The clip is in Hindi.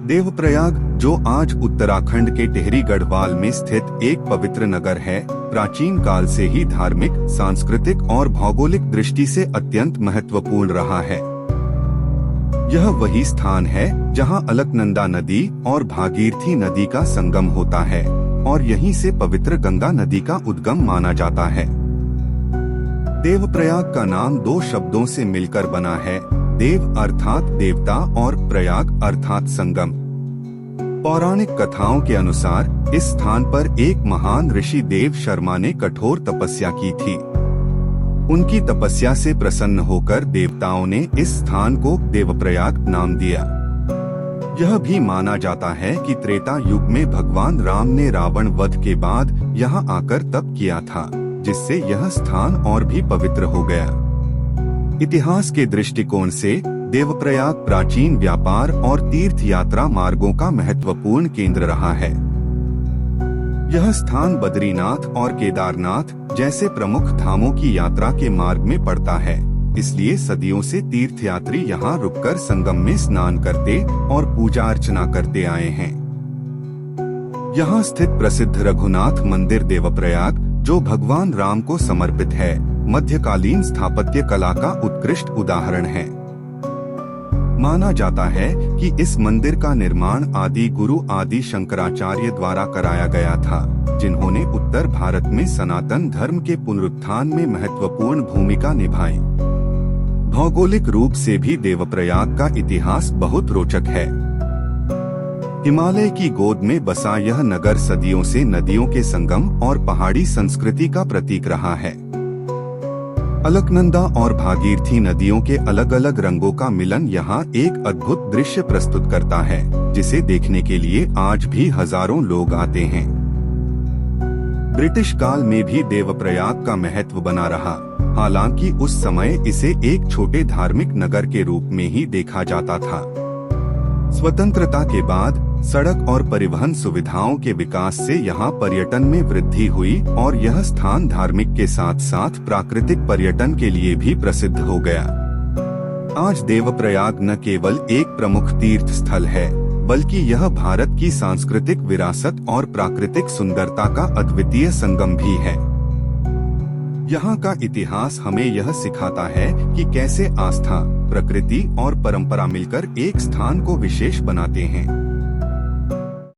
देवप्रयाग, जो आज उत्तराखंड के टिहरी गढ़वाल में स्थित एक पवित्र नगर है, प्राचीन काल से ही धार्मिक, सांस्कृतिक और भौगोलिक दृष्टि से अत्यंत महत्वपूर्ण रहा है। यह वही स्थान है जहां अलकनंदा नदी और भागीरथी नदी का संगम होता है और यहीं से पवित्र गंगा नदी का उद्गम माना जाता है। देवप्रयाग का नाम दो शब्दों से मिलकर बना है, देव अर्थात देवता और प्रयाग अर्थात संगम। पौराणिक कथाओं के अनुसार इस स्थान पर एक महान ऋषि देव शर्मा ने कठोर तपस्या की थी। उनकी तपस्या से प्रसन्न होकर देवताओं ने इस स्थान को देवप्रयाग नाम दिया। यह भी माना जाता है कि त्रेता युग में भगवान राम ने रावण वध के बाद यहाँ आकर तप किया था, जिससे यह स्थान और भी पवित्र हो गया। इतिहास के दृष्टिकोण से देवप्रयाग प्राचीन व्यापार और तीर्थ यात्रा मार्गों का महत्वपूर्ण केंद्र रहा है। यह स्थान बद्रीनाथ और केदारनाथ जैसे प्रमुख धामों की यात्रा के मार्ग में पड़ता है, इसलिए सदियों से तीर्थयात्री यहाँ रुककर संगम में स्नान करते और पूजा अर्चना करते आए हैं। यहाँ स्थित प्रसिद्ध रघुनाथ मंदिर देवप्रयाग, जो भगवान राम को समर्पित है, मध्यकालीन स्थापत्य कला का उत्कृष्ट उदाहरण है। माना जाता है कि इस मंदिर का निर्माण आदि गुरु आदि शंकराचार्य द्वारा कराया गया था, जिन्होंने उत्तर भारत में सनातन धर्म के पुनरुत्थान में महत्वपूर्ण भूमिका निभाई। भौगोलिक रूप से भी देवप्रयाग का इतिहास बहुत रोचक है। हिमालय की गोद में बसा यह नगर सदियों से नदियों के संगम और पहाड़ी संस्कृति का प्रतीक रहा है। अलकनंदा और भागीरथी नदियों के अलग अलग रंगों का मिलन यहाँ एक अद्भुत दृश्य प्रस्तुत करता है, जिसे देखने के लिए आज भी हजारों लोग आते हैं। ब्रिटिश काल में भी देवप्रयाग का महत्व बना रहा, हालांकि उस समय इसे एक छोटे धार्मिक नगर के रूप में ही देखा जाता था। स्वतंत्रता के बाद सड़क और परिवहन सुविधाओं के विकास से यहाँ पर्यटन में वृद्धि हुई और यह स्थान धार्मिक के साथ साथ प्राकृतिक पर्यटन के लिए भी प्रसिद्ध हो गया। आज देवप्रयाग न केवल एक प्रमुख तीर्थ स्थल है, बल्कि यह भारत की सांस्कृतिक विरासत और प्राकृतिक सुंदरता का अद्वितीय संगम भी है। यहाँ का इतिहास हमें यह सिखाता है कि कैसे आस्था, प्रकृति और परंपरा मिलकर एक स्थान को विशेष बनाते हैं।